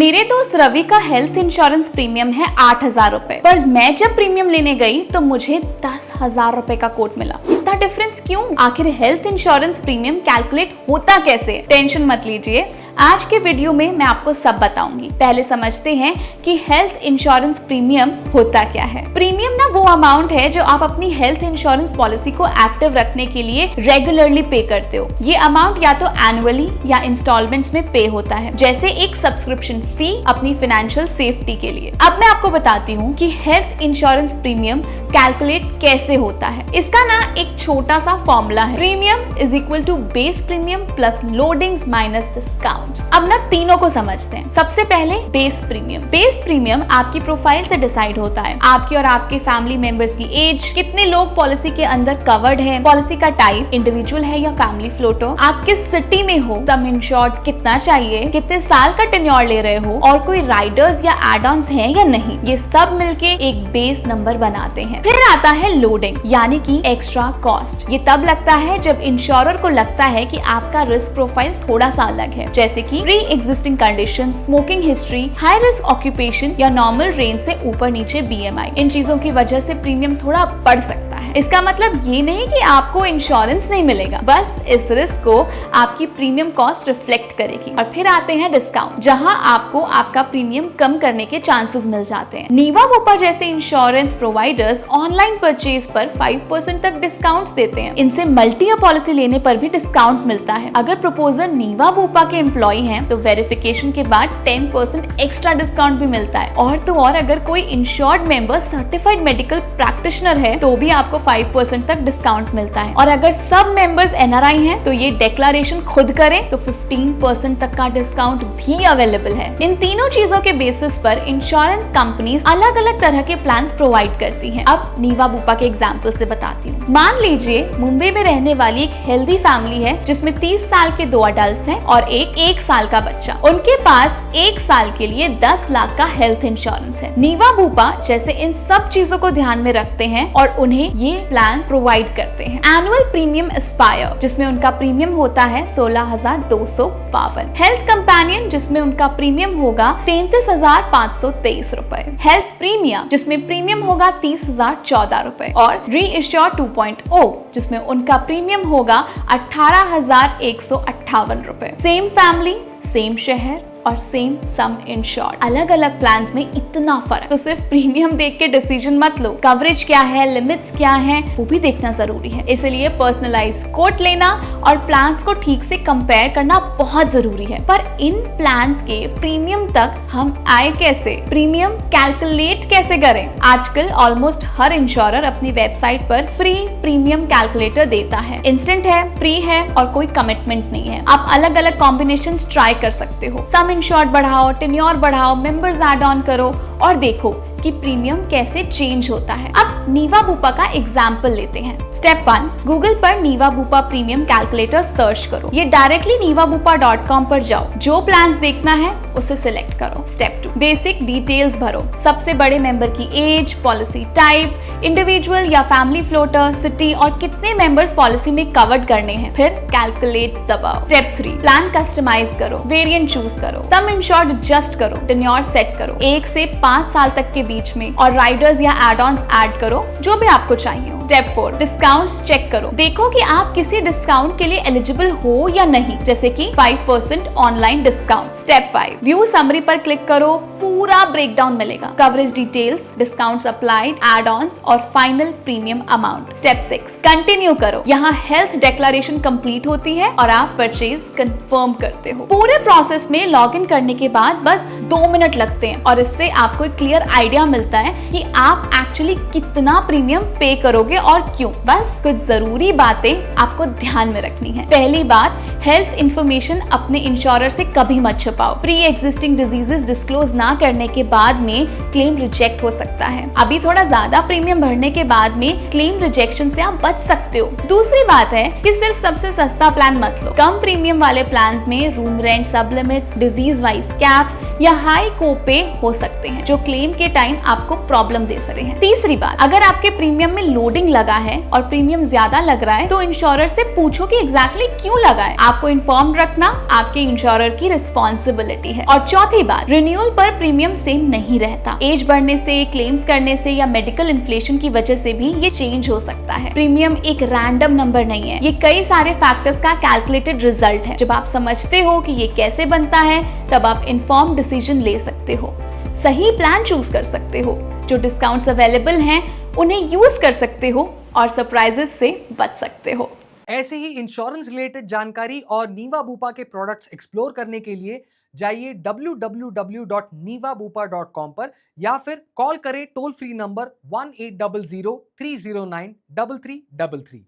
मेरे दोस्त रवि का हेल्थ इंश्योरेंस प्रीमियम है 8,000 रुपए, पर मैं जब प्रीमियम लेने गई तो मुझे 10,000 रुपए का कोट मिला। इतना डिफरेंस क्यों? आखिर हेल्थ इंश्योरेंस प्रीमियम कैलकुलेट होता कैसे? टेंशन मत लीजिए, आज के वीडियो में मैं आपको सब बताऊंगी। पहले समझते हैं कि हेल्थ इंश्योरेंस प्रीमियम होता क्या है। प्रीमियम ना वो अमाउंट है जो आप अपनी हेल्थ इंश्योरेंस पॉलिसी को एक्टिव रखने के लिए रेगुलरली पे करते हो। ये अमाउंट या तो एनुअली या इंस्टॉलमेंट्स में पे होता है, जैसे एक सब्सक्रिप्शन फी अपनी फाइनेंशियल सेफ्टी के लिए। अब मैं आपको बताती हूँ कि हेल्थ इंश्योरेंस प्रीमियम कैलकुलेट कैसे होता है। इसका ना एक छोटा सा फॉर्मूला है, premium is equal to base premium plus loadings minus discount. अब ना तीनों को समझते हैं। सबसे पहले बेस प्रीमियम। बेस प्रीमियम आपकी प्रोफाइल से डिसाइड होता है, आपकी और आपके फैमिली मेंबर्स की एज, कितने लोग पॉलिसी के अंदर कवर्ड हैं, पॉलिसी का टाइप इंडिविजुअल है या फैमिली फ्लोट हो, आप किस सिटी में हो, सम इंश्योर्ड कितना चाहिए, कितने साल का टेन्योर ले रहे हो और कोई राइडर्स या एड ऑन्स हैं या नहीं, ये सब मिलके एक बेस नंबर बनाते हैं। फिर आता है लोडिंग, यानी कि एक्स्ट्रा कॉस्ट। ये तब लगता है जब इंश्योरर को लगता है कि आपका रिस्क प्रोफाइल थोड़ा सा अलग है, जैसे कि pre existing conditions, smoking history, high risk occupation या नॉर्मल रेंज से ऊपर नीचे BMI। इन चीजों की वजह से प्रीमियम थोड़ा बढ़ सकता है। इसका मतलब ये नहीं कि आपको इंश्योरेंस नहीं मिलेगा, बस इस रिस्क को आपकी प्रीमियम कॉस्ट रिफ्लेक्ट करेगी। और फिर आते हैं डिस्काउंट, जहां आपको आपका प्रीमियम कम करने के चांसेस मिल जाते हैं। नीवा बुपा जैसे इंश्योरेंस प्रोवाइडर्स ऑनलाइन परचेज पर 5% तक डिस्काउंट देते हैं। इनसे मल्टी पॉलिसी लेने पर भी डिस्काउंट मिलता है। अगर प्रपोजर नीवा बुपा के एम्प्लॉय हैं तो वेरिफिकेशन के बाद 10% एक्स्ट्रा डिस्काउंट भी मिलता है। और तो और अगर कोई insured member certified medical practitioner है तो भी आपको 5% तक डिस्काउंट मिलता है। और अगर सब मेंबर्स NRI हैं तो ये डिक्लेरेशन खुद करें तो 15% तक का डिस्काउंट भी अवेलेबल है। इन तीनों चीजों के बेसिस पर इंश्योरेंस कंपनीज अलग अलग तरह के प्लान प्रोवाइड करती हैं। अब नीवा बुपा के एग्जांपल से बताती हूँ। मान लीजिए मुंबई में रहने वाली एक हेल्दी फैमिली है जिसमें 30 साल के 2 अडल्ट हैं और एक साल का बच्चा। उनके पास 1 साल के लिए 10 लाख का हेल्थ इंश्योरेंस है। नीवा बुपा जैसे इन सब चीजों को ध्यान में रखते हैं और उन्हें ये प्लान प्रोवाइड करते हैं। एनुअल प्रीमियम एस्पायर, जिसमें उनका प्रीमियम होता है 16,252। हेल्थ कंपेनियन, जिसमें उनका प्रीमियम होगा 33,523 रुपए। हेल्थ प्रीमियम, जिसमें प्रीमियम होगा 30,014 रुपए। और री इश्योर 2.0, जिसमें उनका प्रीमियम होगा 18,158 रुपए। सेम फैमिली, सेम शहर और सेम सम इंश्योर्ड। अलग अलग प्लान्स में इतना फर्क, तो सिर्फ प्रीमियम देख के डिसीजन मत लो। कवरेज क्या है, लिमिट्स क्या है, वो भी देखना जरूरी है। इसलिए पर्सनलाइज कोट लेना और प्लान्स को ठीक से कंपेयर करना बहुत जरूरी है। पर इन प्लान्स के प्रीमियम तक हम आए कैसे? प्रीमियम कैलकुलेट कैसे करें? आजकल ऑलमोस्ट हर इंश्योरर अपनी वेबसाइट पर फ्री प्रीमियम कैलकुलेटर देता है। इंस्टेंट है, फ्री है और कोई कमिटमेंट नहीं है। आप अलग अलग कॉम्बिनेशन ट्राई कर सकते हो। सम इंश्योर्ड बढ़ाओ, टेन्योर बढ़ाओ, मेंबर्स ऐड ऑन करो और देखो कि प्रीमियम कैसे चेंज होता है। अब नीवा बुपा का एग्जाम्पल लेते हैं। स्टेप 1, गूगल पर नीवा बुपा प्रीमियम कैलकुलेटर सर्च करो। ये डायरेक्टली nivabupa.com पर जाओ, जो प्लान्स देखना है उसे सिलेक्ट करो। स्टेप 2, बेसिक डिटेल्स भरो। सबसे बड़े मेंबर की एज, पॉलिसी टाइप, इंडिविजुअल या फैमिली फ्लोटर, सिटी और कितने मेंबर्स पॉलिसी में कवर्ड करने हैं। फिर कैलकुलेट दबाओ। स्टेप 3, प्लान कस्टमाइज करो, वेरिएंट चूज करो, सम इंश्योर्ड एडजस्ट करो, टेन्योर सेट करो 1 से 5 साल तक के बीच में और राइडर्स या एड-ऑन्स ऐड करो, जो भी आपको चाहिए हो। स्टेप 4, डिस्काउंट्स चेक करो। देखो कि आप किसी डिस्काउंट के लिए एलिजिबल हो या नहीं, जैसे कि 5% online discount. Step 5, view summary पर क्लिक करो, पूरा ब्रेकडाउन मिलेगा। Coverage details, discounts applied, add ons और final premium amount. Step 6, continue करो। यहाँ हेल्थ डिक्लेरेशन कंप्लीट होती है और आप परचेज कंफर्म करते हो। पूरे प्रोसेस में लॉग इन करने के बाद बस 2 मिनट लगते हैं और इससे आपको एक क्लियर आइडिया मिलता है कि आप एक्चुअली कितना प्रीमियम पे करोगे और क्यों। बस कुछ जरूरी बातें आपको ध्यान में रखनी है। पहली बात, हेल्थ इंफॉर्मेशन अपने इंश्योरर से कभी मत छुपाओ। प्री एग्जिस्टिंग डिजीजेस डिस्क्लोज ना करने के बाद में क्लेम रिजेक्ट हो सकता है। अभी थोड़ा ज्यादा प्रीमियम भरने के बाद में क्लेम रिजेक्शन से आप बच सकते हो। दूसरी बात है कि सिर्फ सबसे सस्ता प्लान मत लो। कम प्रीमियम वाले प्लान्स में रूम रेंट, सब लिमिट्स, डिजीज वाइज कैप्स या हाई कोपे हो सकते हैं जो क्लेम के टाइम आपको प्रॉब्लम दे सकते हैं। तीसरी बात, अगर आपके प्रीमियम में लोडिंग लगा है और प्रीमियम ज्यादा लग रहा है तो इंश्योरर से पूछो कि एग्जैक्टली क्यों लगा है। आपको इन्फॉर्म रखना आपके इंश्योरर की रिस्पॉन्सिबिलिटी है। और चौथी बात, रिन्यूअल पर प्रीमियम सेम नहीं रहता। एज बढ़ने से, क्लेम्स करने से या मेडिकल इन्फ्लेशन की वजह से भी ये चेंज हो सकता है। प्रीमियम एक रैंडम नंबर नहीं है, ये कई सारे फैक्टर्स का कैलकुलेटेड रिजल्ट है। जब आप समझते हो कि ये कैसे बनता है तब आप इन्फॉर्म डिसीजन ले सकते हो, सही प्लान चूज कर सकते हो, जो डिस्काउंट्स अवेलेबल हैं उन्हें यूज कर सकते हो और सरप्राइजेस से बच सकते हो। ऐसे ही इंश्योरेंस रिलेटेड जानकारी और नीवा बूपा के प्रोडक्ट्स एक्सप्लोर करने के लिए जाइए www.nivabupa.com पर या फिर कॉल करें टोल फ्री नंबर 1800 309 3333।